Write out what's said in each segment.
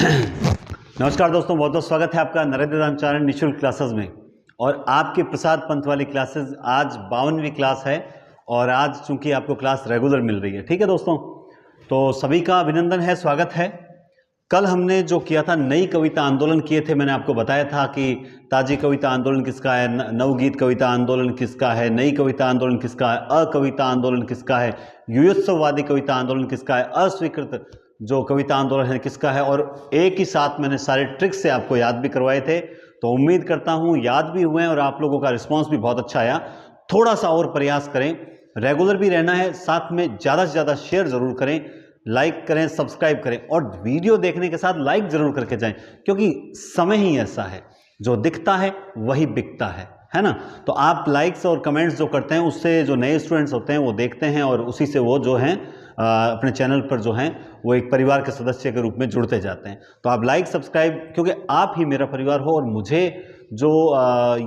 नमस्कार दोस्तों, बहुत बहुत स्वागत है आपका नरेंद्र दान चैनल निःशुल्क क्लासेस में। और आपके प्रसाद पंत वाली क्लासेस आज 52वीं क्लास है और आज चूंकि आपको क्लास रेगुलर मिल रही है। ठीक है दोस्तों, तो सभी का अभिनंदन है, स्वागत है। कल हमने जो किया था नई कविता आंदोलन किए थे। मैंने आपको बताया था कि ताजी कविता आंदोलन किसका है, नवगीत कविता आंदोलन किसका है, नई कविता आंदोलन किसका है, अकविता आंदोलन किसका है, युयोत्सववादी कविता आंदोलन किसका है, अस्वीकृत जो कविता आंदोलन है किसका है। और एक ही साथ मैंने सारे ट्रिक्स से आपको याद भी करवाए थे। तो उम्मीद करता हूं याद भी हुए और आप लोगों का रिस्पांस भी बहुत अच्छा आया। थोड़ा सा और प्रयास करें, रेगुलर भी रहना है, साथ में ज़्यादा से ज़्यादा शेयर जरूर करें, लाइक करें, सब्सक्राइब करें और वीडियो देखने के साथ लाइक जरूर करके जाएं, क्योंकि समय ही ऐसा है, जो दिखता है वही बिकता है ना। तो आप लाइक्स और कमेंट्स जो करते हैं उससे जो नए स्टूडेंट्स होते हैं वो देखते हैं और उसी से वो जो हैं अपने चैनल पर जो हैं वो एक परिवार के सदस्य के रूप में जुड़ते जाते हैं। तो आप लाइक सब्सक्राइब, क्योंकि आप ही मेरा परिवार हो और मुझे जो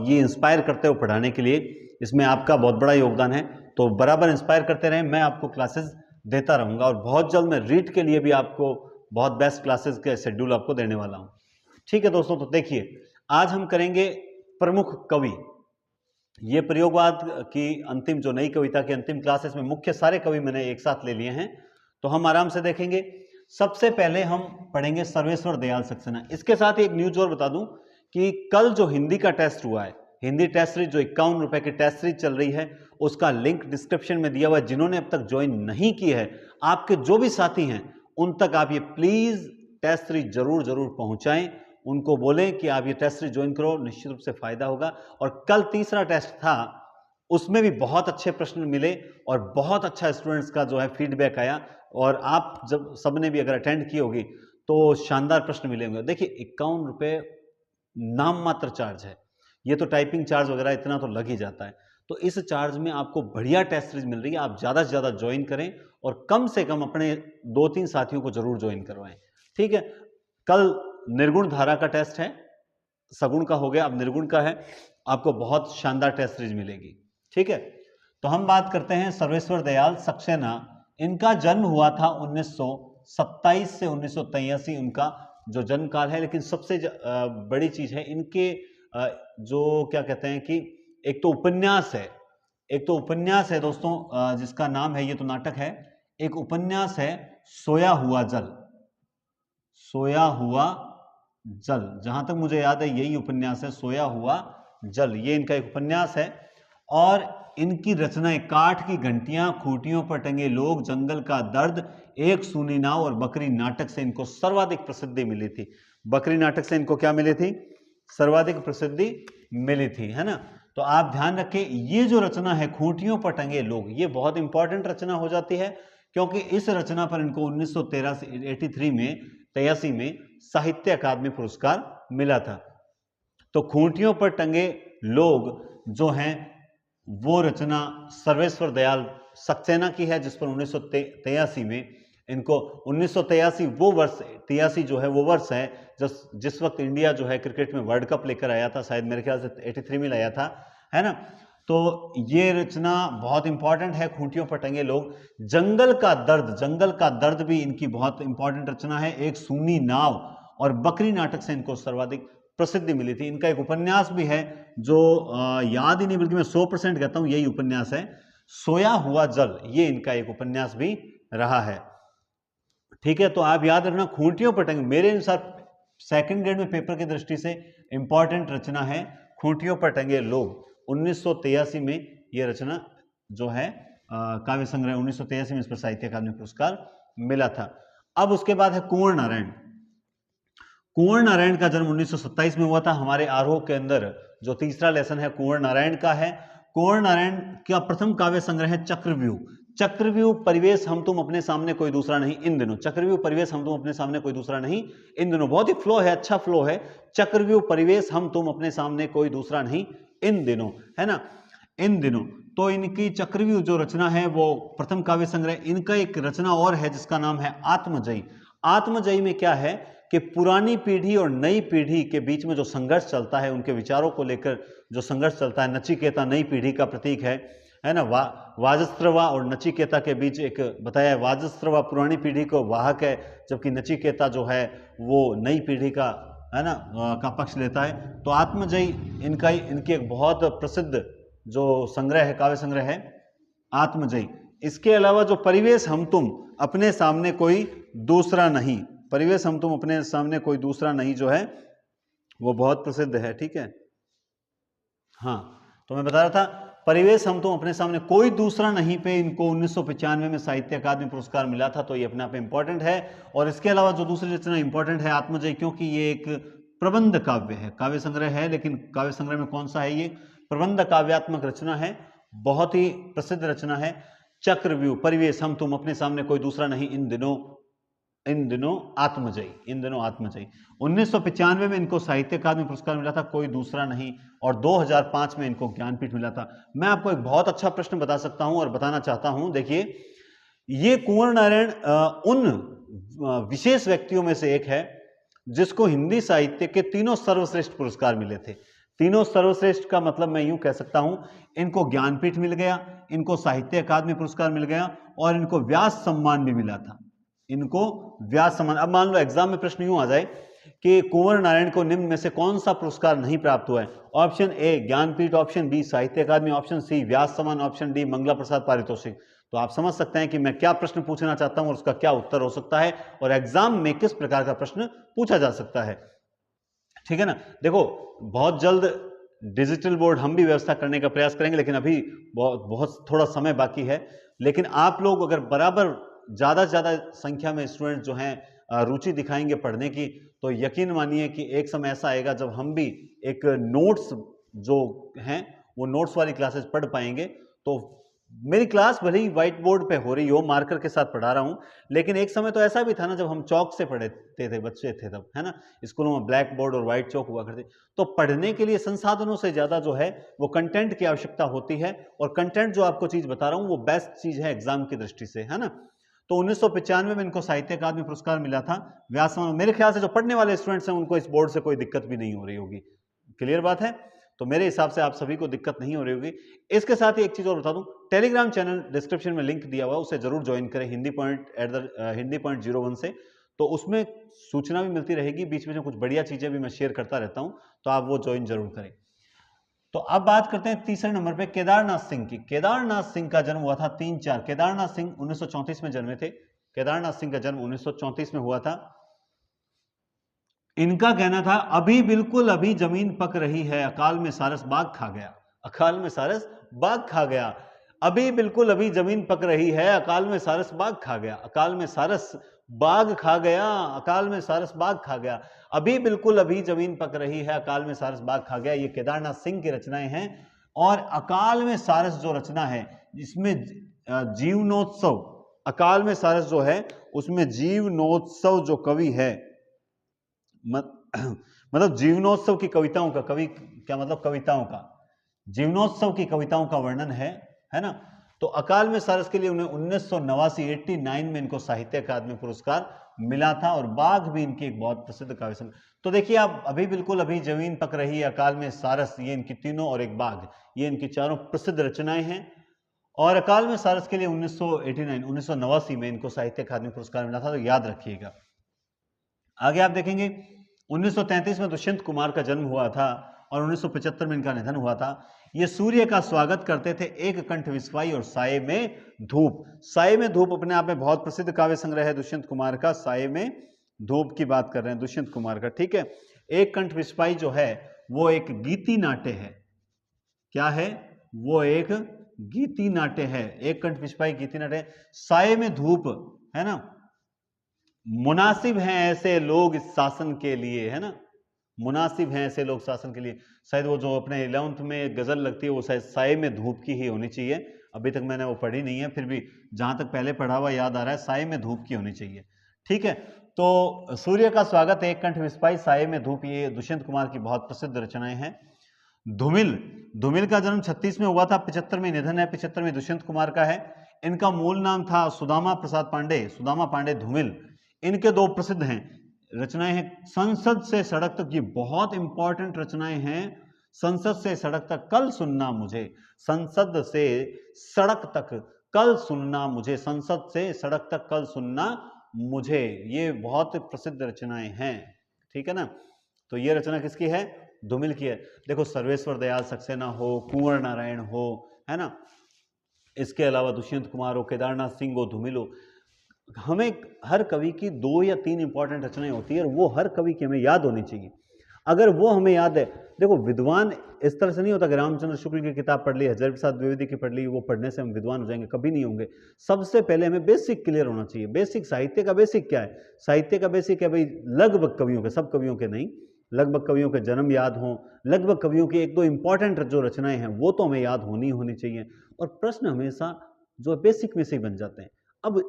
ये इंस्पायर करते हो पढ़ाने के लिए, इसमें आपका बहुत बड़ा योगदान है। तो बराबर इंस्पायर करते रहें, मैं आपको क्लासेस देता रहूँगा और बहुत जल्द मैं रीड के लिए भी आपको बहुत बेस्ट क्लासेस के शेड्यूल आपको देने वाला हूँ। ठीक है दोस्तों, तो देखिए आज हम करेंगे प्रमुख कवि। ये प्रयोगवाद की अंतिम जो नई कविता की अंतिम क्लास है, इसमें मुख्य सारे कवि मैंने एक साथ ले लिए हैं, तो हम आराम से देखेंगे। सबसे पहले हम पढ़ेंगे सर्वेश्वर दयाल सक्सेना। इसके साथ एक न्यूज और बता दूं कि कल जो हिंदी का टेस्ट हुआ है, हिंदी टेस्ट सीरीज जो 51 रुपए की टेस्ट सीरीज चल रही है, उसका लिंक डिस्क्रिप्शन में दिया हुआ है। जिन्होंने अब तक ज्वाइन नहीं की है, आपके जो भी साथी हैं उन तक आप ये प्लीज टेस्ट सीरीज जरूर पहुंचाएं, उनको बोलें कि आप ये टेस्ट सीरीज ज्वाइन करो, निश्चित रूप से फायदा होगा। और कल तीसरा टेस्ट था, उसमें भी बहुत अच्छे प्रश्न मिले और बहुत अच्छा स्टूडेंट्स का जो है फीडबैक आया। और आप जब सबने भी अगर अटेंड की होगी तो शानदार प्रश्न मिले होंगे। देखिए 51 रुपये नाम मात्र चार्ज है, ये तो टाइपिंग चार्ज वगैरह इतना तो लग ही जाता है। तो इस चार्ज में आपको बढ़िया टेस्ट सीरीज मिल रही है। आप ज़्यादा से ज़्यादा ज्वाइन करें और कम से कम अपने 2-3 साथियों को जरूर ज्वाइन करवाएं। ठीक है, कल निर्गुण धारा का टेस्ट है, सगुण का हो गया, अब निर्गुण का है। आपको बहुत शानदार टेस्ट सीरीज मिलेगी। ठीक है, तो हम बात करते हैं सर्वेश्वर दयाल सक्सेना। इनका जन्म हुआ था 1927 से 1983 उनका जो जन्म काल है। लेकिन सबसे बड़ी चीज है इनके जो क्या कहते हैं कि एक तो उपन्यास है दोस्तों, जिसका नाम है, ये तो नाटक है, एक उपन्यास है सोया हुआ जल। जहां तक मुझे याद है यही उपन्यास है, सोया हुआ जल। ये इनका एक उपन्यास है और इनकी रचनाएं काठ की घंटियां, खूंटियों पर टंगे लोग, जंगल का दर्द, एक सूनी नाव और बकरी नाटक से इनको सर्वाधिक प्रसिद्धि मिली थी। बकरी नाटक से इनको क्या मिली थी? सर्वाधिक प्रसिद्धि मिली थी, है ना। तो आप ध्यान रखें, ये जो रचना है खूंटियों पर टंगे लोग, ये बहुत इंपॉर्टेंट रचना हो जाती है, क्योंकि इस रचना पर इनको 1983 में साहित्य अकादमी पुरस्कार मिला था। तो खूंटियों पर टंगे लोग जो हैं वो रचना सर्वेश्वर दयाल सक्सेना की है, जिस पर 1983 में इनको 1983 वो वर्ष 83 जो है वो वर्ष है जिस वक्त इंडिया जो है क्रिकेट में वर्ल्ड कप लेकर आया था, शायद मेरे ख्याल से 83 में लाया था, है ना। तो ये रचना बहुत इंपॉर्टेंट है, खूंटियों पर टंगे लोग। जंगल का दर्द भी इनकी बहुत इंपॉर्टेंट रचना है। एक सूनी नाव और बकरी नाटक से इनको सर्वाधिक प्रसिद्धि मिली थी। इनका एक उपन्यास भी है जो याद ही नहीं, बल्कि मैं 100% कहता हूं यही उपन्यास है, सोया हुआ जल। ये इनका एक उपन्यास भी रहा है। ठीक है, तो आप याद रखना, खूंटियों पर टंगे, मेरे अनुसार सेकंड ग्रेड में पेपर की दृष्टि से इंपॉर्टेंट रचना है खूंटियों पर टंगे लोग। 1983 में यह रचना जो है काव्य संग्रह, 1983 में इस पर साहित्य अकादमी पुरस्कार मिला था। अब उसके बाद है कुंवर नारायण का जन्म 1927 में हुआ था। हमारे आरोह के अंदर जो तीसरा लेसन है कुंवर नारायण का है। कुंवर नारायण का प्रथम काव्य संग्रह है चक्रव्यूह परिवेश हम तुम अपने सामने कोई दूसरा नहीं इन दिनों। चक्रव्यूह परिवेश हम तुम अपने सामने कोई दूसरा नहीं इन दिनों, बहुत ही फ्लो है, अच्छा फ्लो है। चक्रव्यूह परिवेश हम तुम अपने सामने कोई दूसरा नहीं इन दिनों, है ना, इन दिनों। तो इनकी चक्रव्यूह जो रचना है वो प्रथम काव्य संग्रह। इनका एक रचना और है जिसका नाम है आत्मजयी में क्या है कि पुरानी पीढ़ी और नई पीढ़ी के बीच में जो संघर्ष चलता है, उनके विचारों को लेकर जो संघर्ष चलता है, नचिकेता नई पीढ़ी का प्रतीक है, है ना। वाजस्त्रवा और नचिकेता के बीच एक बताया है, वाजस्त्रवा पुरानी पीढ़ी को वाहक है, जबकि नचिकेता जो है वो नई पीढ़ी का, है ना, का पक्ष लेता है। तो आत्मजयी इनकी एक बहुत प्रसिद्ध जो संग्रह है, काव्य संग्रह है आत्मजयी। इसके अलावा जो परिवेश हम तुम अपने सामने कोई दूसरा नहीं, परिवेश हम तुम अपने सामने कोई दूसरा नहीं जो है वो बहुत प्रसिद्ध है, ठीक है। हाँ, तो मैं बता रहा था परिवेश हम तुम अपने सामने कोई दूसरा नहीं पे इनको 1995 में साहित्य अकादमी पुरस्कार मिला था, तो ये अपने आप में इंपॉर्टेंट है। और इसके अलावा जो दूसरी रचना इंपॉर्टेंट है आत्मजयी, क्योंकि ये एक प्रबंध काव्य है, काव्य संग्रह है, लेकिन काव्य संग्रह में कौन सा है, ये प्रबंध काव्यात्मक रचना है, बहुत ही प्रसिद्ध रचना है। चक्रव्यूह, परिवेश हम तुम अपने सामने कोई दूसरा नहीं, इन दिनों आत्मजयी, इन दिनों आत्मजयी। 1995 में इनको साहित्य अकादमी पुरस्कार मिला था, कोई दूसरा नहीं। और 2005 में इनको ज्ञानपीठ मिला था। मैं आपको एक बहुत अच्छा प्रश्न बता सकता हूं और बताना चाहता हूं। देखिए, ये कुंवर नारायण उन विशेष व्यक्तियों में से एक है जिसको हिंदी साहित्य के तीनों सर्वश्रेष्ठ पुरस्कार मिले थे। तीनों सर्वश्रेष्ठ का मतलब मैं यूं कह सकता हूं, इनको ज्ञानपीठ मिल गया, इनको साहित्य अकादमी पुरस्कार मिल गया और इनको व्यास सम्मान भी मिला था, इनको व्यास सम्मान। अब मान लो एग्जाम में प्रश्न यूं आ जाए कि कुंवर नारायण को निम्न में से कौन सा पुरस्कार नहीं प्राप्त हुआ है, option A Jnanpith, option B Sahitya Akademi, option C व्यास सम्मान, ऑप्शन डी मंगला प्रसाद पारितोषिक। तो आप समझ सकते हैं कि मैं क्या प्रश्न पूछना चाहता हूं और उसका क्या उत्तर हो सकता है और एग्जाम में किस प्रकार का प्रश्न पूछा जा सकता है, ठीक है ना। देखो, बहुत जल्द डिजिटल बोर्ड हम भी व्यवस्था करने का प्रयास करेंगे, लेकिन अभी बहुत थोड़ा समय बाकी है। लेकिन आप लोग अगर बराबर ज्यादा से ज्यादा संख्या में स्टूडेंट जो हैं रुचि दिखाएंगे पढ़ने की, तो यकीन मानिए कि एक समय ऐसा आएगा जब हम भी एक नोट्स जो हैं वो नोट्स वाली क्लासेस पढ़ पाएंगे। तो मेरी क्लास भले ही व्हाइट बोर्ड पे हो रही हो, मार्कर के साथ पढ़ा रहा हूं, लेकिन एक समय तो ऐसा भी था ना जब हम चौक से पढ़ते थे, बच्चे थे तब, है ना, स्कूलों में ब्लैक बोर्ड और व्हाइट चौक हुआ करते। तो पढ़ने के लिए संसाधनों से ज्यादा जो है वो कंटेंट की आवश्यकता होती है, और कंटेंट जो आपको चीज बता रहा हूं वो बेस्ट चीज है एग्जाम की दृष्टि से, है ना। तो 1995 में इनको साहित्य अकादमी पुरस्कार मिला था, व्यास सम्मान। मेरे ख्याल से जो पढ़ने वाले स्टूडेंट्स हैं उनको इस बोर्ड से कोई दिक्कत भी नहीं हो रही होगी, क्लियर बात है। तो मेरे हिसाब से आप सभी को दिक्कत नहीं हो रही होगी। इसके साथ ही एक चीज और बता दूं, टेलीग्राम चैनल डिस्क्रिप्शन में लिंक दिया हुआ है, उसे जरूर ज्वाइन करें, हिंदी पॉइंट 01 से। तो उसमें सूचना भी मिलती रहेगी, बीच में कुछ बढ़िया चीजें भी मैं शेयर करता रहता हूं, तो आप वो ज्वाइन जरूर करें। तो अब बात करते हैं तीसरे नंबर पे केदारनाथ सिंह की। केदारनाथ सिंह का जन्म हुआ था 3/4। केदारनाथ सिंह 1934 में जन्मे थे। केदारनाथ सिंह का जन्म 1934 में हुआ था। इनका कहना था, अभी बिल्कुल अभी जमीन पक रही है, अकाल में सारस बाग खा गया। अकाल में सारस बाग खा गया। अभी बिल्कुल अभी जमीन पक रही है, अकाल में सारस बाग खा गया। अकाल में सारस बाग खा गया, अकाल में सारस बाग खा गया। अभी बिल्कुल अभी जमीन पक रही है, अकाल में सारस बाग खा गया। ये केदारनाथ सिंह की रचनाएं हैं। और अकाल में सारस जो रचना है जिसमें जीवनोत्सव, अकाल में सारस जो है उसमें जीवनोत्सव जो कवि है, मतलब जीवनोत्सव की कविताओं का, कवि क्या मतलब कविताओं का, जीवनोत्सव की कविताओं का वर्णन है ना। तो अकाल में सारस के लिए उन्हें 1989 में इनको साहित्य अकादमी पुरस्कार मिला था। और बाघ भी इनकी एक बहुत प्रसिद्ध काव्य संग्रह। तो देखिए आप, अभी बिल्कुल अभी जमीन पक रही है, अकाल में सारस, ये इनकी तीनों, और एक बाघ, ये इनकी चारों प्रसिद्ध रचनाएं हैं। और अकाल में सारस के लिए 1989 में इनको साहित्य अकादमी पुरस्कार मिला था, तो याद रखिएगा। आगे आप देखेंगे 1933 में दुष्यंत कुमार का जन्म हुआ था और 1975 में इनका निधन हुआ था। ये सूर्य का स्वागत करते थे, एक कंठ विस्वाई और साये में धूप। साये में धूप अपने आप में बहुत प्रसिद्ध काव्य संग्रह है दुष्यंत कुमार का। साये में धूप की बात कर रहे हैं दुष्यंत कुमार का, ठीक है। एक कंठ विस्वाई जो है वो एक गीति नाट्य है। क्या है वो? एक गीति नाट्य है। एक कंठ विस्वाई गीति नाट्य है। साये में धूप, है ना। मुनासिब हैं ऐसे लोग इस शासन के लिए, है ना। मुनासिब हैं ऐसे लोग शासन के लिए। शायद वो जो अपने 11th में गजल लगती है वो शायद साये में धूप की ही होनी चाहिए। अभी तक मैंने वो पढ़ी नहीं है, फिर भी जहां तक पहले पढ़ा हुआ याद आ रहा है, साये में धूप की होनी चाहिए, ठीक है। तो सूर्य का स्वागत, एक कंठ विस्वाई, साये में धूप, ये दुष्यंत कुमार की बहुत प्रसिद्ध रचनाएं हैं। धूमिल का जन्म 36 में हुआ था, 75 में निधन है। 75 में दुष्यंत कुमार का है। इनका मूल नाम था सुदामा प्रसाद पांडे, सुदामा पांडे धूमिल। इनके दो प्रसिद्ध हैं रचनाएं हैं, संसद से सड़क तक, ये बहुत इंपॉर्टेंट रचनाएं हैं। संसद से सड़क तक कल सुनना मुझे, संसद से सड़क तक कल सुनना मुझे, संसद से सड़क तक कल सुनना मुझे, ये बहुत प्रसिद्ध रचनाएं हैं, ठीक है ना। तो ये रचना किसकी है? धूमिल की है। देखो सर्वेश्वर दयाल सक्सेना हो, कुंवर नारायण हो, है ना, इसके अलावा दुष्यंत कुमार हो, केदारनाथ सिंह हो, धूमिल हो, हमें हर कवि की 2 या 3 इंपॉर्टेंट रचनाएं होती है और वो हर कवि की हमें याद होनी चाहिए। अगर वो हमें याद है, देखो विद्वान इस तरह से नहीं होता कि रामचंद्र शुक्ल की किताब पढ़ ली, हजारी प्रसाद द्विवेदी की पढ़ ली, वो पढ़ने से हम विद्वान हो जाएंगे, कभी नहीं होंगे। सबसे पहले हमें बेसिक क्लियर होना चाहिए। बेसिक साहित्य का बेसिक क्या है? साहित्य का बेसिक है भाई, लगभग कवियों के, सब कवियों के नहीं, लगभग कवियों के जन्म याद हों, लगभग कवियों की 1-2 इंपॉर्टेंट जो रचनाएं हैं वो तो हमें याद होनी चाहिए। और प्रश्न हमेशा जो बेसिक में से ही बन जाते हैं। अब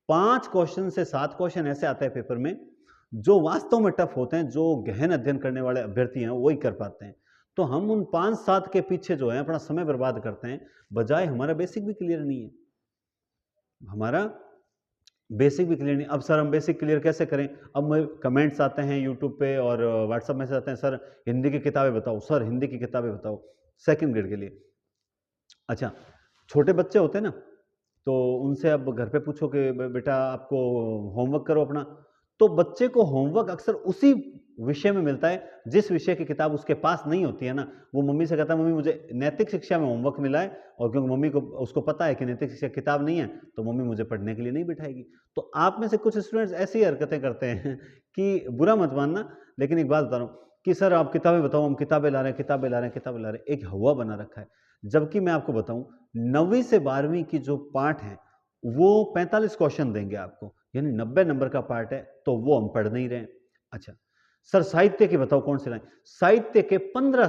5 क्वेश्चन से 7 क्वेश्चन ऐसे आते हैं पेपर में जो वास्तव में टफ होते हैं, जो गहन अध्ययन करने वाले अभ्यर्थी हैं वही कर पाते हैं। तो हम उन 5-7 के पीछे जो है अपना समय बर्बाद करते हैं, बजाय हमारा बेसिक भी क्लियर नहीं है, हमारा बेसिक भी क्लियर नहीं। अब सर हम बेसिक क्लियर कैसे करें? अब कमेंट्स आते हैं यूट्यूब पे और व्हाट्सएप मैसेज आते हैं, सर हिंदी की किताबें बताओ, सर हिंदी की किताबें बताओ सेकंड ग्रेड के लिए। अच्छा, छोटे बच्चे होते हैं ना, तो उनसे अब घर पे पूछो कि बेटा आपको होमवर्क करो अपना, तो बच्चे को होमवर्क अक्सर उसी विषय में मिलता है जिस विषय की किताब उसके पास नहीं होती है ना। वो मम्मी से कहता है मम्मी मुझे नैतिक शिक्षा में होमवर्क मिला है, और क्योंकि मम्मी को उसको पता है कि नैतिक शिक्षा किताब नहीं है तो मम्मी मुझे पढ़ने के लिए नहीं बिठाएगी। तो आप में से कुछ स्टूडेंट्स ऐसी हरकतें करते हैं कि बुरा मत मानना, लेकिन एक बात बता रहा हूँ कि सर आप किताबें बताओ, हम किताबें ला रहे हैं, किताबें ला रहे हैं, किताबें ला रहे हैं, एक हवा बना रखा है। जबकि मैं आपको बताऊं 9वीं से 12वीं की जो पाठ है वो 45 क्वेश्चन देंगे आपको, यानी 90 नंबर का पार्ट है, तो वो हम पढ़ नहीं रहे हैं। अच्छा सर साहित्य की बताओ कौन से लाइन? साहित्य के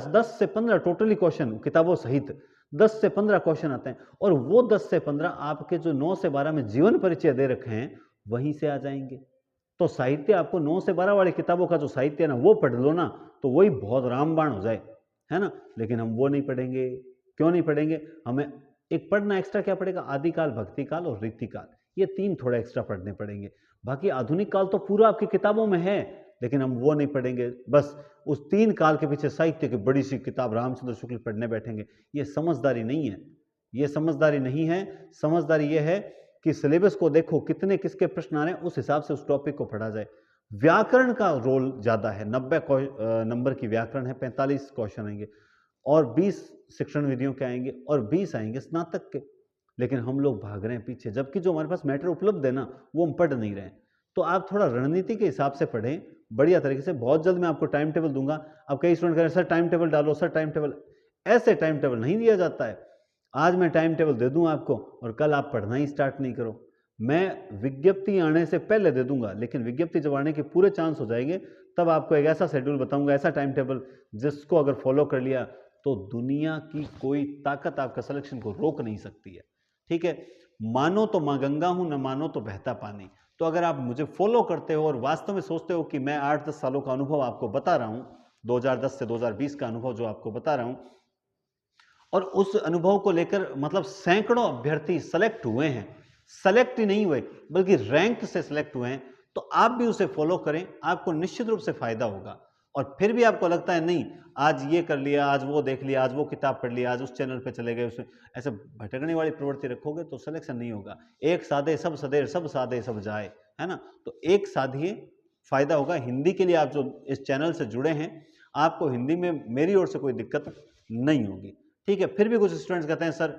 10 से 15 टोटली क्वेश्चन किताबों सहित 10 से 15 क्वेश्चन आते हैं, और वो 10 से 15 आपके जो 9 से 12 में जीवन परिचय दे रखे हैं वहीं से आ जाएंगे। तो साहित्य आपको 9 से 12 वाली किताबों का जो साहित्य है ना वो पढ़ लो ना, तो वही बहुत रामबाण हो जाए, है ना। लेकिन हम वो नहीं पढ़ेंगे। क्यों नहीं पढ़ेंगे? हमें एक पढ़ना एक्स्ट्रा क्या पड़ेगा? आदिकाल, भक्तिकाल और रीतिकाल, ये 3 थोड़ा एक्स्ट्रा पढ़ने पड़ेंगे। बाकी आधुनिक काल तो पूरा आपकी किताबों में है, लेकिन हम वो नहीं पढ़ेंगे। बस उस 3 काल के पीछे साहित्य की बड़ी सी किताब रामचंद्र शुक्ल पढ़ने बैठेंगे। ये समझदारी नहीं है, ये समझदारी नहीं है। समझदारी ये है कि सिलेबस को देखो, कितने किसके प्रश्न आ रहे हैं, उस हिसाब से उस टॉपिक को पढ़ा जाए। व्याकरण का रोल ज्यादा है, 90 नंबर की व्याकरण है, 45 क्वेश्चन आएंगे, और 20 शिक्षण विधियों के आएंगे, और 20 आएंगे स्नातक के। लेकिन हम लोग भाग रहे हैं पीछे, जबकि जो हमारे पास मैटर उपलब्ध है ना वो हम पढ़ नहीं रहे हैं। तो आप थोड़ा रणनीति के हिसाब से पढ़ें बढ़िया तरीके से। बहुत जल्द मैं आपको टाइम टेबल दूंगा। अब कई स्टूडेंट कह रहे हैं सर टाइम टेबल डालो, सर टाइम टेबल। ऐसे टाइम टेबल नहीं दिया जाता है। आज मैं टाइम टेबल दे दूं आपको और कल आप पढ़ना ही स्टार्ट नहीं करो। मैं विज्ञप्ति आने से पहले दे दूंगा, लेकिन विज्ञप्ति जब आने के पूरे चांस हो जाएंगे तब आपको एक ऐसा शेड्यूल बताऊंगा, ऐसा टाइम टेबल जिसको अगर फॉलो कर लिया तो दुनिया की कोई ताकत आपका सिलेक्शन को रोक नहीं सकती है। ठीक है, मानो तो मां गंगा हूं, न मानो तो बहता पानी। तो अगर आप मुझे फॉलो करते हो और वास्तव में सोचते हो कि मैं 8-10 सालों का अनुभव आपको बता रहा हूं, 2010 से 2020 का अनुभव जो आपको बता रहा हूं, और उस अनुभव को लेकर मतलब सैकड़ों अभ्यर्थी सेलेक्ट हुए हैं, सेलेक्ट ही नहीं हुए बल्कि रैंक से सेलेक्ट हुए हैं, तो आप भी उसे फॉलो करें, आपको निश्चित रूप से फायदा होगा। और फिर भी आपको लगता है नहीं आज ये कर लिया, आज वो देख लिया, आज वो किताब पढ़ लिया, आज उस चैनल पे चले गए, उसमें ऐसे भटकने वाली प्रवृत्ति रखोगे तो सिलेक्शन नहीं होगा। एक साधे सब सदेर, सब साधे सब जाए, है ना। तो एक साधिए, फायदा होगा। हिंदी के लिए आप जो इस चैनल से जुड़े हैं, आपको हिंदी में मेरी ओर से कोई दिक्कत नहीं होगी। ठीक है, फिर भी कुछ स्टूडेंट्स कहते हैं सर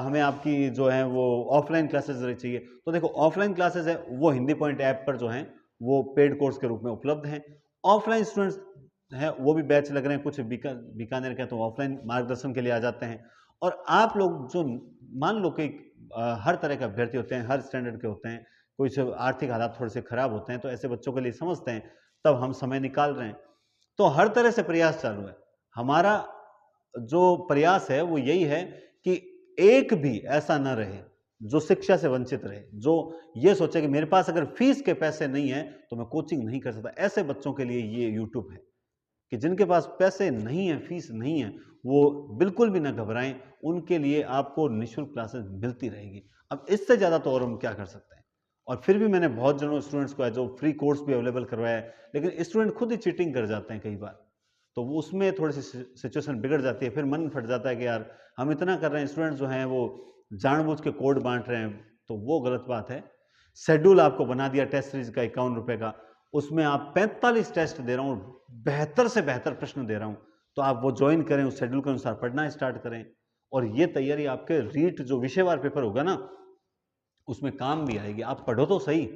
हमें आपकी जो है वो ऑफलाइन क्लासेस चाहिए। तो देखो ऑफलाइन क्लासेस है वो हिंदी पॉइंट ऐप पर जो है वो पेड कोर्स के रूप में उपलब्ध हैं। ऑफलाइन स्टूडेंट्स हैं वो भी बैच लग रहे हैं, कुछ बीकानेर के, तो ऑफलाइन मार्गदर्शन के लिए आ जाते हैं। और आप लोग जो मान लो कि हर तरह के अभ्यर्थी होते हैं, हर स्टैंडर्ड के होते हैं, कोई से आर्थिक हालात थोड़े से खराब होते हैं, तो ऐसे बच्चों के लिए समझते हैं, तब हम समय निकाल रहे हैं। तो हर तरह से प्रयास चालू है। हमारा जो प्रयास है वो यही है कि एक भी ऐसा न रहे जो शिक्षा से वंचित रहे, जो ये सोचे कि मेरे पास अगर फीस के पैसे नहीं है तो मैं कोचिंग नहीं कर सकता। ऐसे बच्चों के लिए ये यूट्यूब है कि जिनके पास पैसे नहीं है, फीस नहीं है, वो बिल्कुल भी ना घबराएं, उनके लिए आपको निःशुल्क क्लासेस मिलती रहेगी। अब इससे ज़्यादा तो और हम क्या कर सकते हैं। और फिर भी मैंने बहुत जनों स्टूडेंट्स को है जो फ्री कोर्स भी अवेलेबल करवाया है, लेकिन स्टूडेंट खुद ही चीटिंग कर जाते हैं कई बार। तो वो उसमें थोड़ी सी सिचुएशन बिगड़ जाती है, फिर मन फट जाता है कि यार हम इतना कर रहे हैं, स्टूडेंट जो हैं वो जानबूझ के कोड बांट रहे हैं, तो वो गलत बात है। शेड्यूल आपको बना दिया टेस्ट सीरीज का 51 रुपए का, उसमें आप 45 टेस्ट दे रहा हूँ, बेहतर से बेहतर प्रश्न दे रहा हूँ, तो आप वो ज्वाइन करें, उस शेड्यूल के अनुसार पढ़ना स्टार्ट करें, और ये तैयारी आपके रीट जो विषयवार पेपर होगा ना उसमें काम भी आएगी। आप पढ़ो तो सही,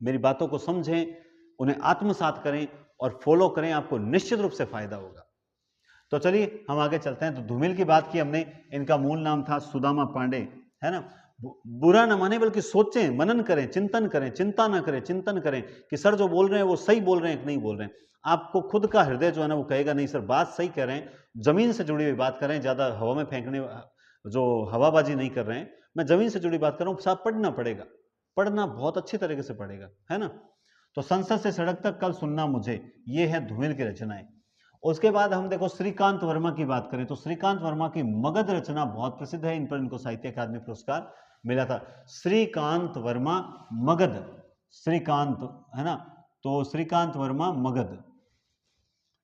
मेरी बातों को समझें, उन्हें आत्मसात करें और फॉलो करें, आपको निश्चित रूप से फायदा होगा। तो चलिए हम आगे चलते हैं। तो धूमिल की बात की हमने, इनका मूल नाम था सुदामा पांडे, है ना। बुरा न माने बल्कि सोचें, मनन करें, चिंतन करें, चिंता ना करें, चिंतन करें कि सर जो बोल रहे हैं वो सही बोल रहे हैं कि नहीं बोल रहे हैं। आपको खुद का हृदय जो है ना वो कहेगा नहीं सर बात सही कह रहे हैं, जमीन से जुड़ी हुई बात कर रहे हैं, ज्यादा हवा में फेंकने जो हवाबाजी नहीं कर रहे हैं, मैं जमीन से जुड़ी बात कर रहा हूं। साहब पढ़ना पड़ेगा, पढ़ना बहुत अच्छी तरीके से पड़ेगा, है ना। तो संसद से सड़क तक कल सुनना मुझे, ये है धूमिल की रचनाएं। उसके बाद हम देखो श्रीकांत वर्मा की बात करें तो श्रीकांत वर्मा की मगध रचना बहुत प्रसिद्ध है, इन पर इनको साहित्य अकादमी पुरस्कार मिला था। श्रीकांत वर्मा मगध, श्रीकांत, है ना, तो श्रीकांत वर्मा मगध।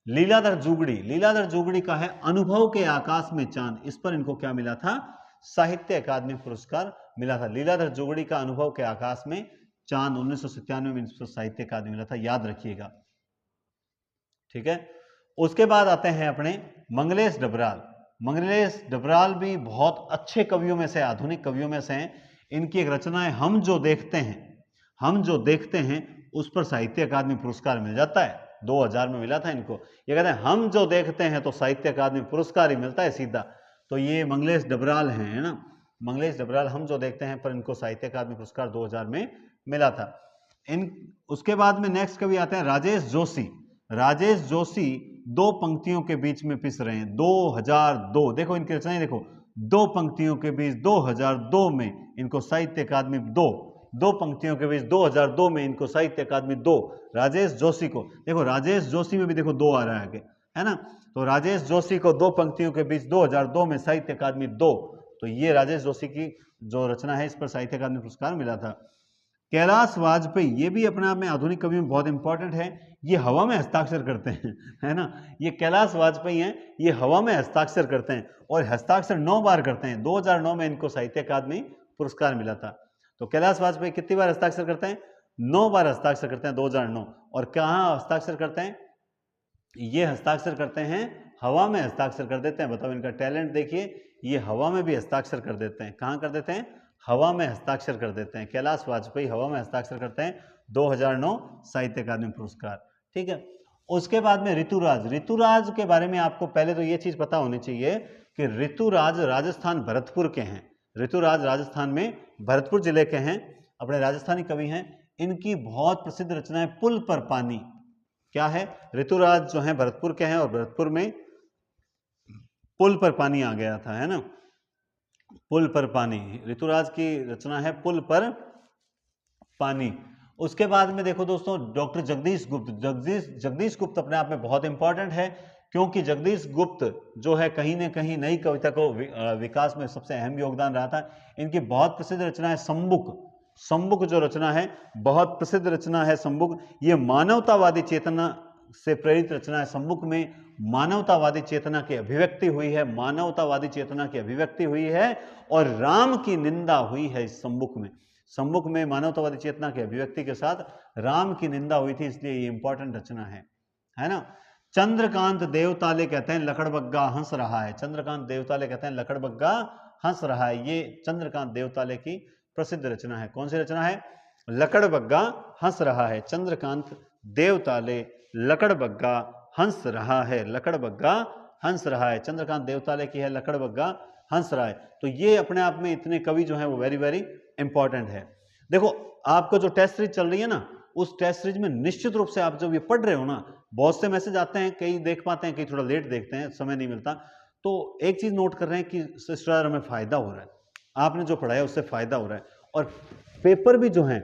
लीलाधर जुगड़ी, लीलाधर जुगड़ी का है अनुभव के आकाश में चांद, इस पर इनको क्या मिला था, साहित्य अकादमी पुरस्कार मिला था। लीलाधर जुगड़ी का अनुभव के आकाश में चांद 1997 में इनको साहित्य अकादमी मिला था, याद रखिएगा, ठीक है। उसके बाद आते हैं अपने मंगलेश डबराल। मंगलेश डबराल भी बहुत अच्छे कवियों में से, आधुनिक कवियों में से हैं। इनकी एक रचना है हम जो देखते हैं, हम जो देखते हैं, उस पर साहित्य अकादमी पुरस्कार मिल जाता है, 2000 में मिला था इनको। ये कहते हैं हम जो देखते हैं तो साहित्य अकादमी पुरस्कार ही मिलता है सीधा। तो ये मंगलेश डबराल हैं, है ना, मंगलेश डबराल, हम जो देखते हैं पर इनको साहित्य अकादमी पुरस्कार 2000 में मिला था। उसके बाद में नेक्स्ट कवि आते हैं राजेश जोशी। राजेश जोशी दो पंक्तियों के बीच में पिस रहे हैं, 2002, देखो इनकी रचनाएं देखो, दो पंक्तियों के बीच 2002 में इनको साहित्य अकादमी दो पंक्तियों के बीच 2002 में इनको साहित्य अकादमी 2। राजेश जोशी को देखो, राजेश जोशी में भी देखो 2 आ रहा है आगे, है ना। तो राजेश जोशी को दो पंक्तियों के बीच 2002 में साहित्य अकादमी 2। तो ये राजेश जोशी की जो रचना है इस पर साहित्य अकादमी पुरस्कार मिला था। कैलाश वाजपेयी, ये भी अपने आप में आधुनिक कवियों में बहुत इंपॉर्टेंट है, ये हवा में हस्ताक्षर करते हैं, है ना। ये कैलाश वाजपेयी हैं, ये हवा में हस्ताक्षर करते हैं और हस्ताक्षर 9 बार करते हैं। 2009 में इनको साहित्य अकादमी पुरस्कार मिला था। तो कैलाश वाजपेयी कितनी बार हस्ताक्षर करते हैं, 9 बार हस्ताक्षर करते हैं 2009। और कहाँ हस्ताक्षर करते हैं, ये हस्ताक्षर करते हैं हवा में हस्ताक्षर कर देते हैं। बताओ इनका टैलेंट देखिए, ये हवा में भी हस्ताक्षर कर देते हैं। कहाँ कर देते हैं, हवा में हस्ताक्षर कर देते हैं। कैलाश वाजपेयी हवा में हस्ताक्षर करते हैं, 2009 साहित्य अकादमी पुरस्कार, ठीक है। उसके बाद में ऋतुराज, ऋतुराज के बारे में आपको पहले तो ये चीज पता होनी चाहिए कि ऋतुराज राजस्थान भरतपुर के हैं। ऋतुराज राजस्थान में भरतपुर जिले के हैं, अपने राजस्थानी कवि हैं। इनकी बहुत प्रसिद्ध रचना है पुल पर पानी। क्या है, ऋतुराज जो है भरतपुर के हैं और भरतपुर में पुल पर पानी आ गया था, है ना, पुल पर पानी। ऋतुराज की रचना है पुल पर पानी। उसके बाद में देखो दोस्तों डॉक्टर जगदीश गुप्त। जगदीश गुप्त अपने आप में बहुत इंपॉर्टेंट है, क्योंकि जगदीश गुप्त जो है कहीं ना कहीं नई कविता को विकास में सबसे अहम योगदान रहा था। इनकी बहुत प्रसिद्ध रचना है सम्मुख। सम्मुख जो रचना है बहुत प्रसिद्ध रचना है सम्मुख। ये मानवतावादी चेतना से प्रेरित रचना है। सम्मुख में मानवतावादी चेतना की अभिव्यक्ति हुई है, मानवतावादी चेतना की अभिव्यक्ति हुई है और राम की निंदा हुई है इस सम्मुख में। सम्मुख में मानवतावादी चेतना की अभिव्यक्ति के साथ राम की निंदा हुई थी, इसलिए ये इंपॉर्टेंट रचना है ना। चंद्रकांत देवताले कहते हैं लकड़बग्गा हंस रहा है। चंद्रकांत देवताले कहते हैं लकड़बग्गा हंस रहा है। ये चंद्रकांत देवताले की प्रसिद्ध रचना है। कौन सी रचना है, लकड़बग्गा हंस रहा है। चंद्रकांत देवताले लकड़बग्गा हंस रहा है, लकड़बग्गा हंस रहा है, चंद्रकांत देवताले की है, लकड़बग्गा हंस रहा है। तो ये अपने आप में इतने कवि जो है वो वेरी वेरी इंपॉर्टेंट है। देखो आपको जो टेस्ट सीरीज चल रही है ना, उस टेस्ट सीरीज में निश्चित रूप से आप जब ये पढ़ रहे हो ना, बहुत से मैसेज आते हैं, कई देख पाते हैं, कई थोड़ा लेट देखते हैं, समय नहीं मिलता। तो एक चीज नोट कर रहे हैं कि सिस्टर हमें फायदा हो रहा है, आपने जो पढ़ाया उससे फायदा हो रहा है। और पेपर भी जो है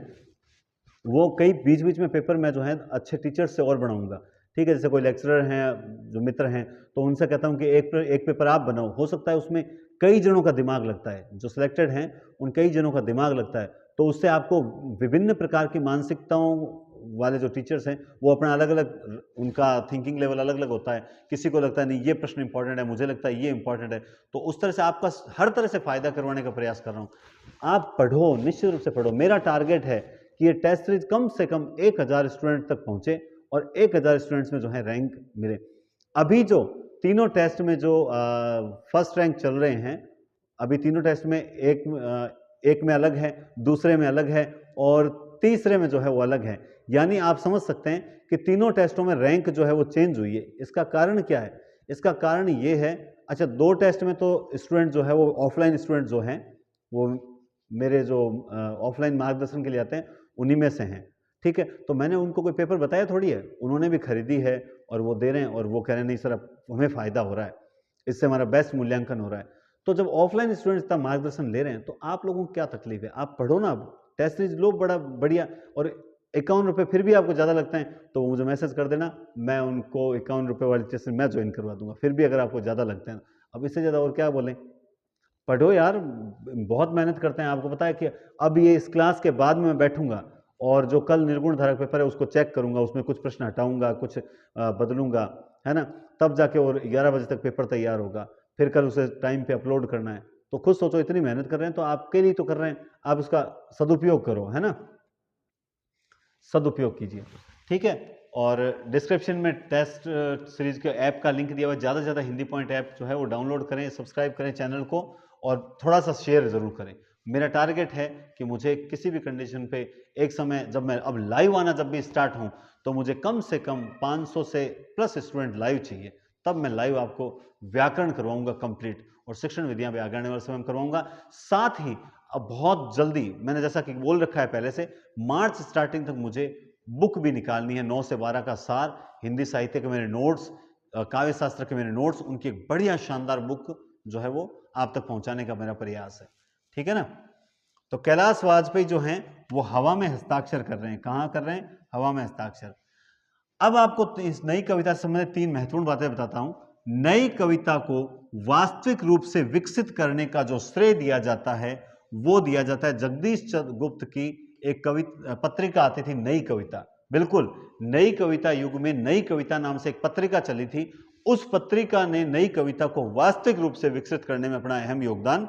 वो कई बीच बीच में पेपर मैं जो है अच्छे टीचर से और बनाऊंगा, ठीक है। जैसे कोई लेक्चरर हैं जो मित्र हैं तो उनसे कहता हूं कि एक पेपर आप बनाओ, हो सकता है उसमें कई जनों का दिमाग लगता है, जो सिलेक्टेड हैं उन कई जनों का दिमाग लगता है, तो उससे आपको विभिन्न प्रकार की मानसिकताओं वाले जो टीचर्स हैं वो अपना अलग अलग, उनका थिंकिंग लेवल अलग अलग होता है। किसी को लगता है नहीं ये प्रश्न इंपॉर्टेंट है, मुझे लगता है ये इंपॉर्टेंट है। तो उस तरह से आपका हर तरह से फायदा करवाने का प्रयास कर रहा हूँ। आप पढ़ो, निश्चित रूप से पढ़ो। मेरा टारगेट है कि ये टेस्ट सीरीज कम से कम 1000 स्टूडेंट तक पहुंचे और 1000 स्टूडेंट्स में जो है रैंक मिले। अभी जो तीनों टेस्ट में जो फर्स्ट रैंक चल रहे हैं, अभी तीनों टेस्ट में एक में अलग है, दूसरे में अलग है और तीसरे में जो है वो अलग है। यानी आप समझ सकते हैं कि तीनों टेस्टों में रैंक जो है वो चेंज हुई है। इसका कारण क्या है? इसका कारण ये है, अच्छा 2 टेस्ट में तो स्टूडेंट जो है वो ऑफलाइन स्टूडेंट जो हैं वो मेरे जो ऑफलाइन मार्गदर्शन के लिए आते हैं उन्हीं में से हैं, ठीक है। तो मैंने उनको कोई पेपर बताया थोड़ी है, उन्होंने भी खरीदी है और वो दे रहे हैं और वो कह रहे हैं नहीं सर अब हमें फ़ायदा हो रहा है, इससे हमारा बेस्ट मूल्यांकन हो रहा है। तो जब ऑफलाइन स्टूडेंट्स इतना मार्गदर्शन ले रहे हैं तो आप लोगों को क्या तकलीफ है? आप पढ़ो ना, अब टेस्ट सीरीज लो बड़ा बढ़िया। और 51 रुपये फिर भी आपको ज़्यादा लगता है तो मुझे मैसेज कर देना, मैं उनको 51 रुपये वाली टेस्ट मैं ज्वाइन करवा दूंगा, फिर भी अगर आपको ज़्यादा लगते हैं। अब इससे ज़्यादा और क्या बोलें? पढ़ो यार, बहुत मेहनत करते हैं। आपको पता है कि अब ये इस क्लास के बाद में मैं बैठूंगा और जो कल निर्गुण धारक पेपर है उसको चेक करूंगा, उसमें कुछ प्रश्न हटाऊंगा, कुछ बदलूंगा, है ना, तब जाके और 11 बजे तक पेपर तैयार होगा। फिर कल उसे टाइम पे अपलोड करना है। तो खुद सोचो, इतनी मेहनत कर रहे हैं तो आपके लिए तो कर रहे हैं, आप उसका सदुपयोग करो, है ना, सदुपयोग कीजिए, ठीक है। और डिस्क्रिप्शन में टेस्ट सीरीज के ऐप का लिंक दिया हुआ है। ज़्यादा से ज़्यादा हिंदी पॉइंट ऐप जो है वो डाउनलोड करें, सब्सक्राइब करें चैनल को और थोड़ा सा शेयर ज़रूर करें। मेरा टारगेट है कि मुझे किसी भी कंडीशन पे एक समय जब मैं अब लाइव आना जब भी स्टार्ट हूं तो मुझे कम से कम 500 से प्लस स्टूडेंट लाइव चाहिए, तब मैं लाइव आपको व्याकरण करवाऊंगा कंप्लीट और शिक्षण विधियां भी आगे आने वाले समय में करवाऊंगा। साथ ही अब बहुत जल्दी मैंने जैसा कि बोल रखा है पहले से, मार्च स्टार्टिंग तक मुझे बुक भी निकालनी है 9 से 12 का सार, हिंदी साहित्य के मेरे नोट्स, काव्य शास्त्र के मेरे नोट्स, उनकी एक बढ़िया शानदार बुक जो है वो आप तक पहुंचाने का मेरा प्रयास है, ठीक है ना। तो कैलाश वाजपेयी जो हैं वो हवा में हस्ताक्षर कर रहे हैं। कहां कर रहे हैं? हवा में हस्ताक्षर। अब आपको इस नई कविता से संबंधित 3 महत्वपूर्ण बातें बताता हूं। नई कविता को वास्तविक रूप से विकसित करने का जो श्रेय दिया जाता है वो दिया जाता है जगदीश चंद्र गुप्त की एक कविता पत्रिका आती थी, नई कविता। बिल्कुल, नई कविता युग में नई कविता नाम से एक पत्रिका चली थी। उस पत्रिका ने नई कविता को वास्तविक रूप से विकसित करने में अपना अहम योगदान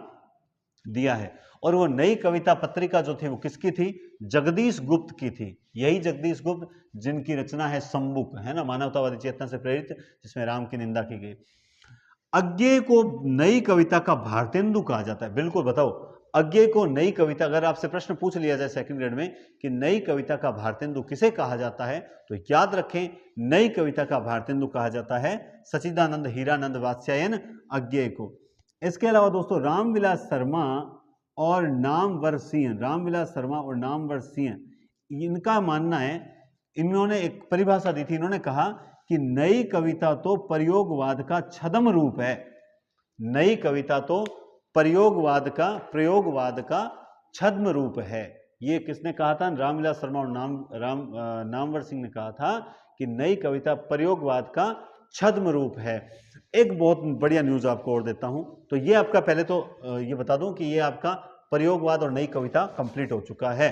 दिया है। और वो नई कविता पत्रिका जो थी वो किसकी थी? जगदीश गुप्त की थी। यही जगदीश गुप्त जिनकी रचना है सम्मुख, है ना, मानवतावादी चेतना से प्रेरित, जिसमें राम की निंदा की गई। अज्ञेय को नई कविता का भारतेंदु कहा जाता है। बिल्कुल, बताओ, अज्ञेय को नई कविता, अगर आपसे प्रश्न पूछ लिया जाए सेकंड ग्रेड में कि नई कविता का भारतेंदु किसे कहा जाता है, तो याद रखें, नई कविता का भारतेंदु कहा जाता है सच्चिदानंद हीरानंद वात्स्यायन अज्ञेय को। इसके अलावा दोस्तों रामविलास शर्मा और नामवर सिंह, रामविलास शर्मा और नामवर सिंह, इनका मानना है, इन्होंने एक परिभाषा दी थी। इन्होंने कहा कि नई कविता तो प्रयोगवाद का छद्म रूप है। नई कविता तो प्रयोगवाद का छद्म रूप है। ये किसने कहा था? रामविलास शर्मा और नामवर सिंह ने कहा था कि नई कविता प्रयोगवाद का छद्म रूप है। एक बहुत बढ़िया न्यूज आपको और देता हूं। तो ये आपका, पहले तो ये बता दूं कि ये आपका प्रयोगवाद और नई कविता कंप्लीट हो चुका है।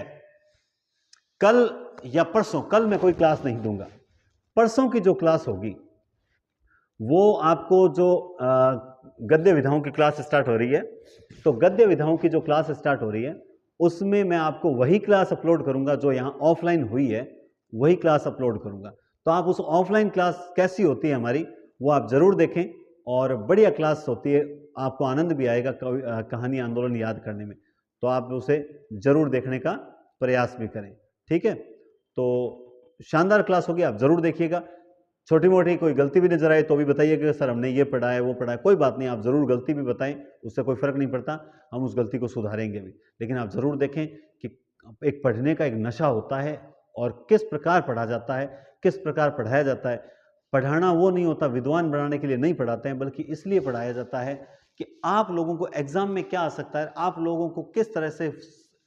कल या परसों, कल मैं कोई क्लास नहीं दूंगा, परसों की जो क्लास होगी वो आपको जो गद्य विधाओं की क्लास स्टार्ट हो रही है, तो गद्य विधाओं की जो क्लास स्टार्ट हो रही है उसमें मैं आपको वही क्लास अपलोड करूंगा जो यहाँ ऑफलाइन हुई है, वही क्लास अपलोड करूंगा। तो आप उस ऑफलाइन क्लास कैसी होती है हमारी वो आप जरूर देखें, और बढ़िया क्लास होती है, आपको आनंद भी आएगा कहानी आंदोलन याद करने में। तो आप उसे जरूर देखने का प्रयास भी करें, ठीक है। तो शानदार क्लास होगी, आप जरूर देखिएगा। छोटी मोटी कोई गलती भी नजर आए तो भी बताइएगा सर हमने ये पढ़ा है वो पढ़ा है, कोई बात नहीं, आप जरूर गलती भी बताएं, उससे कोई फर्क नहीं पड़ता, हम उस गलती को सुधारेंगे भी। लेकिन आप जरूर देखें कि एक पढ़ने का एक नशा होता है और किस प्रकार पढ़ा जाता है, किस प्रकार पढ़ाया जाता है। पढ़ाना वो नहीं होता, विद्वान बनाने के लिए नहीं पढ़ाते हैं, बल्कि इसलिए पढ़ाया जाता है कि आप लोगों को एग्जाम में क्या आ सकता है, आप लोगों को किस तरह से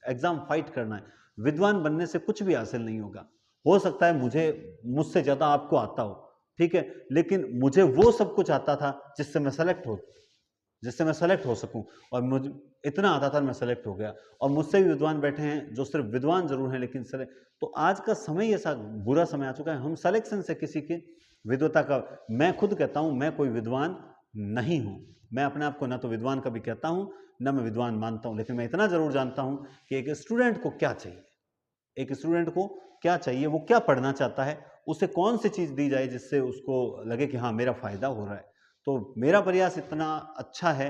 एग्जाम फाइट करना है। विद्वान बनने से कुछ भी हासिल नहीं होगा। हो सकता है मुझसे ज्यादा आपको आता हो, ठीक है, लेकिन मुझे वो सब कुछ आता था जिससे मैं सेलेक्ट जिससे मैं सेलेक्ट हो सकूं। और मुझे इतना आता था, मैं सेलेक्ट हो गया। और मुझसे भी विद्वान बैठे हैं जो सिर्फ विद्वान जरूर हैं लेकिन सेलेक्ट। तो आज का समय ऐसा बुरा समय आ चुका है, हम सिलेक्शन से किसी की विद्वता का, मैं खुद कहता हूं मैं कोई विद्वान नहीं हूं। मैं अपने आप को ना तो विद्वान कभी कहता हूं ना मैं विद्वान मानता हूं, लेकिन मैं इतना जरूर जानता हूं कि एक स्टूडेंट को क्या चाहिए, एक स्टूडेंट को क्या चाहिए, वो क्या पढ़ना चाहता है, उसे कौन सी चीज दी जाए जिससे उसको लगे कि हाँ मेरा फायदा हो रहा है। तो मेरा प्रयास इतना अच्छा है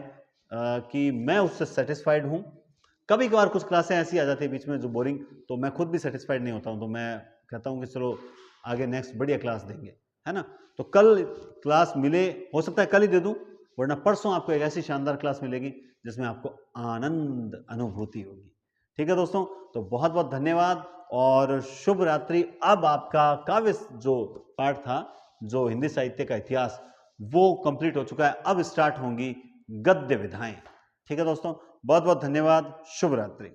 कि मैं उससे सेटिस्फाइड हूं। कभी कभार कुछ क्लासें ऐसी आ जाती है बीच में जो बोरिंग, तो मैं खुद भी सेटिस्फाइड नहीं होता हूं, तो मैं कहता हूं कि चलो आगे नेक्स्ट बढ़िया क्लास देंगे, है ना। तो कल क्लास मिले, हो सकता है कल ही दे दूं, वरना परसों आपको एक ऐसी शानदार क्लास मिलेगी जिसमें आपको आनंद अनुभूति होगी। ठीक है दोस्तों, तो बहुत बहुत धन्यवाद और शुभ रात्रि। अब आपका काव्य जो पाठ था, जो हिंदी साहित्य का इतिहास, वो कंप्लीट हो चुका है। अब स्टार्ट होंगी गद्य विधाएं। ठीक है दोस्तों, बहुत बहुत धन्यवाद, शुभ रात्रि।